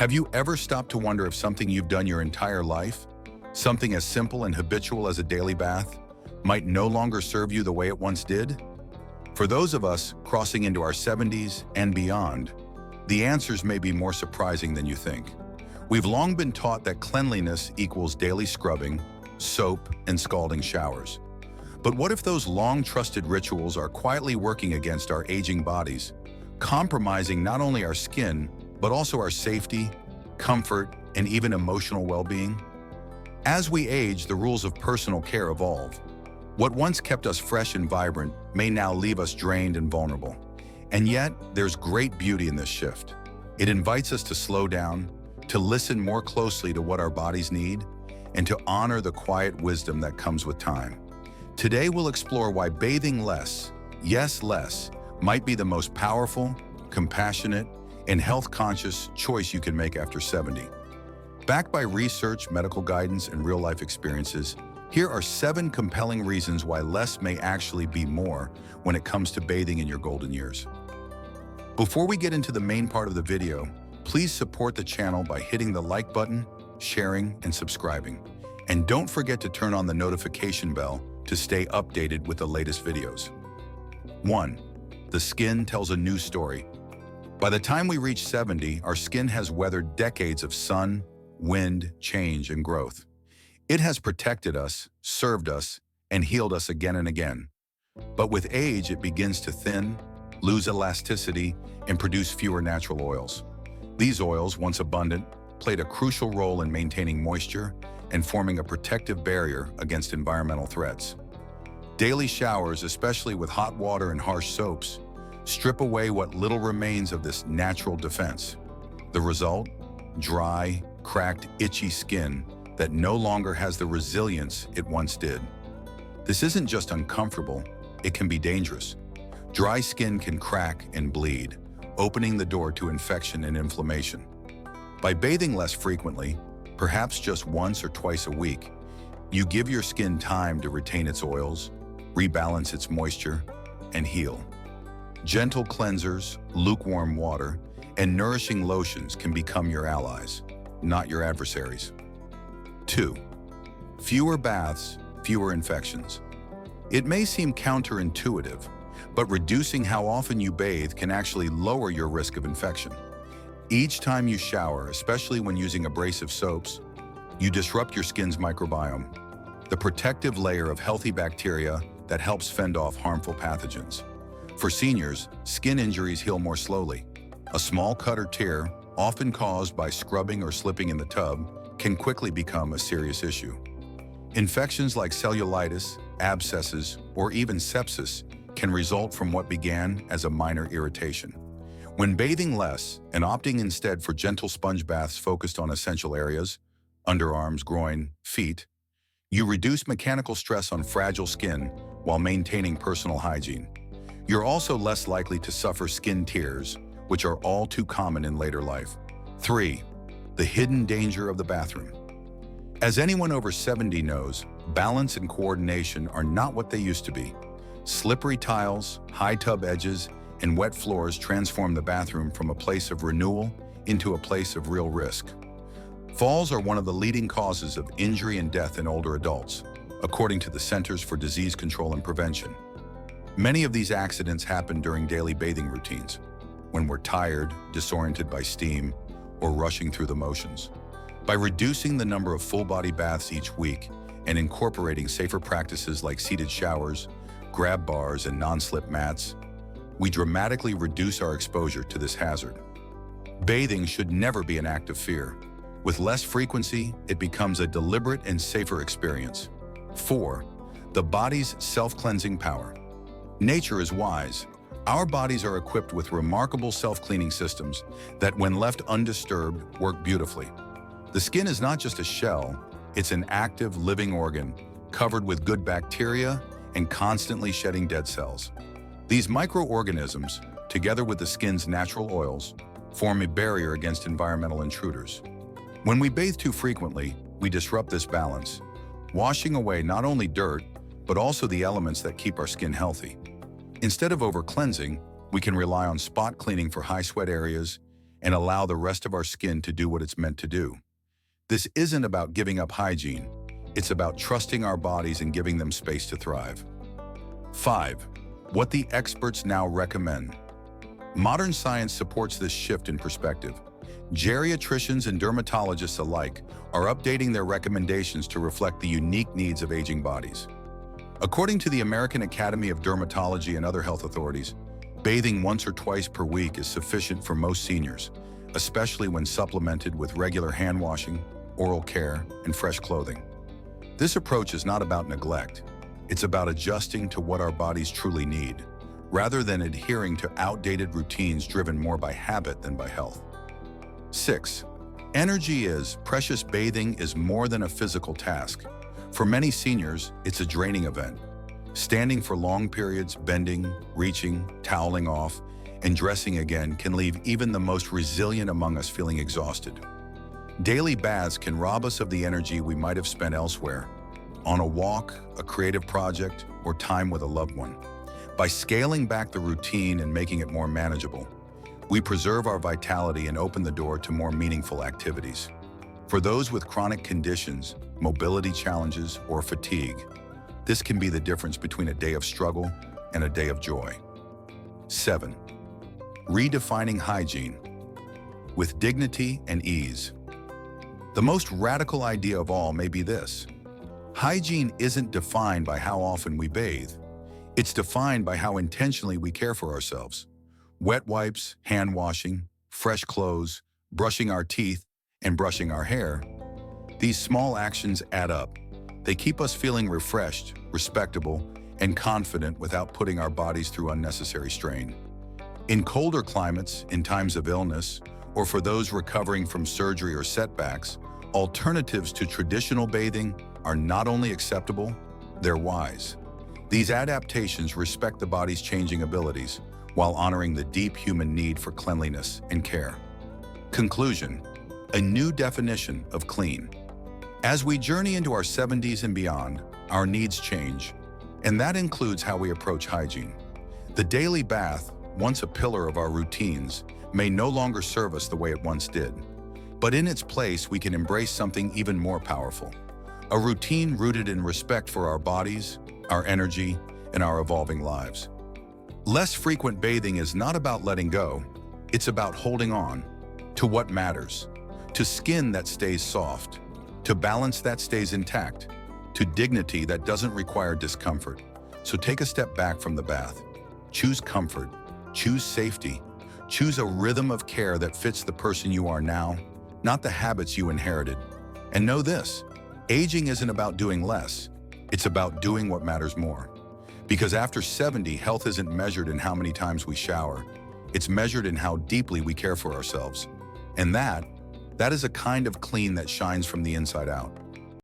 Have you ever stopped to wonder if something you've done your entire life, something as simple and habitual as a daily bath, might no longer serve you the way it once did? For those of us crossing into our 70s and beyond, the answers may be more surprising than you think. We've long been taught that cleanliness equals daily scrubbing, soap, and scalding showers. But what if those long-trusted rituals are quietly working against our aging bodies, compromising not only our skin, but also our safety, comfort, and even emotional well-being? As we age, the rules of personal care evolve. What once kept us fresh and vibrant may now leave us drained and vulnerable. And yet, there's great beauty in this shift. It invites us to slow down, to listen more closely to what our bodies need, and to honor the quiet wisdom that comes with time. Today, we'll explore why bathing less, yes, less, might be the most powerful, compassionate, and health-conscious choice you can make after 70. Backed by research, medical guidance, and real-life experiences, here are 7 compelling reasons why less may actually be more when it comes to bathing in your golden years. Before we get into the main part of the video, please support the channel by hitting the like button, sharing, and subscribing. And don't forget to turn on the notification bell to stay updated with the latest videos. 1. The skin tells a new story. By the time we reach 70, our skin has weathered decades of sun, wind, change, and growth. It has protected us, served us, and healed us again and again. But with age, it begins to thin, lose elasticity, and produce fewer natural oils. These oils, once abundant, played a crucial role in maintaining moisture and forming a protective barrier against environmental threats. Daily showers, especially with hot water and harsh soaps, strip away what little remains of this natural defense. The result? Dry, cracked, itchy skin that no longer has the resilience it once did. This isn't just uncomfortable, it can be dangerous. Dry skin can crack and bleed, opening the door to infection and inflammation. By bathing less frequently, perhaps just once or twice a week, you give your skin time to retain its oils, rebalance its moisture, and heal. Gentle cleansers, lukewarm water, and nourishing lotions can become your allies, not your adversaries. 2. Fewer baths, fewer infections. It may seem counterintuitive, but reducing how often you bathe can actually lower your risk of infection. Each time you shower, especially when using abrasive soaps, you disrupt your skin's microbiome, the protective layer of healthy bacteria that helps fend off harmful pathogens. For seniors, skin injuries heal more slowly. A small cut or tear, often caused by scrubbing or slipping in the tub, can quickly become a serious issue. Infections like cellulitis, abscesses, or even sepsis can result from what began as a minor irritation. When bathing less and opting instead for gentle sponge baths focused on essential areas, underarms, groin, feet, you reduce mechanical stress on fragile skin while maintaining personal hygiene. You're also less likely to suffer skin tears, which are all too common in later life. 3. The hidden danger of the bathroom. As anyone over 70 knows, balance and coordination are not what they used to be. Slippery tiles, high tub edges, and wet floors transform the bathroom from a place of renewal into a place of real risk. Falls are one of the leading causes of injury and death in older adults, according to the Centers for Disease Control and Prevention. Many of these accidents happen during daily bathing routines, when we're tired, disoriented by steam, or rushing through the motions. By reducing the number of full-body baths each week and incorporating safer practices like seated showers, grab bars, and non-slip mats, we dramatically reduce our exposure to this hazard. Bathing should never be an act of fear. With less frequency, it becomes a deliberate and safer experience. 4. The body's self-cleansing power. Nature is wise. Our bodies are equipped with remarkable self-cleaning systems that, when left undisturbed, work beautifully. The skin is not just a shell, it's an active, living organ, covered with good bacteria and constantly shedding dead cells. These microorganisms, together with the skin's natural oils, form a barrier against environmental intruders. When we bathe too frequently, we disrupt this balance, washing away not only dirt, but also the elements that keep our skin healthy. Instead of over-cleansing, we can rely on spot cleaning for high sweat areas, and allow the rest of our skin to do what it's meant to do. This isn't about giving up hygiene. It's about trusting our bodies and giving them space to thrive. 5. What the experts now recommend. Modern science supports this shift in perspective. Geriatricians and dermatologists alike are updating their recommendations to reflect the unique needs of aging bodies. According to the American Academy of Dermatology and other health authorities, bathing once or twice per week is sufficient for most seniors, especially when supplemented with regular hand washing, oral care, and fresh clothing. This approach is not about neglect. It's about adjusting to what our bodies truly need, rather than adhering to outdated routines driven more by habit than by health. 6. Energy is precious. Bathing is more than a physical task. For many seniors, it's a draining event. Standing for long periods, bending, reaching, toweling off, and dressing again can leave even the most resilient among us feeling exhausted. Daily baths can rob us of the energy we might have spent elsewhere, on a walk, a creative project, or time with a loved one. By scaling back the routine and making it more manageable, we preserve our vitality and open the door to more meaningful activities. For those with chronic conditions, mobility challenges, or fatigue, this can be the difference between a day of struggle and a day of joy. 7. Redefining hygiene with dignity and ease. The most radical idea of all may be this: hygiene isn't defined by how often we bathe. It's defined by how intentionally we care for ourselves. Wet wipes, hand washing, fresh clothes, brushing our teeth, and brushing our hair. These small actions add up. They keep us feeling refreshed, respectable, and confident without putting our bodies through unnecessary strain. In colder climates, in times of illness, or for those recovering from surgery or setbacks, alternatives to traditional bathing are not only acceptable, they're wise. These adaptations respect the body's changing abilities while honoring the deep human need for cleanliness and care. Conclusion: a new definition of clean. As we journey into our 70s and beyond, our needs change, and that includes how we approach hygiene. The daily bath, once a pillar of our routines, may no longer serve us the way it once did. But in its place, we can embrace something even more powerful: a routine rooted in respect for our bodies, our energy, and our evolving lives. Less frequent bathing is not about letting go. It's about holding on to what matters, to skin that stays soft, to balance that stays intact, to dignity that doesn't require discomfort. So take a step back from the bath. Choose comfort, choose safety, choose a rhythm of care that fits the person you are now, not the habits you inherited. And know this: aging isn't about doing less. It's about doing what matters more. Because after 70, health isn't measured in how many times we shower. It's measured in how deeply we care for ourselves. And that is a kind of clean that shines from the inside out.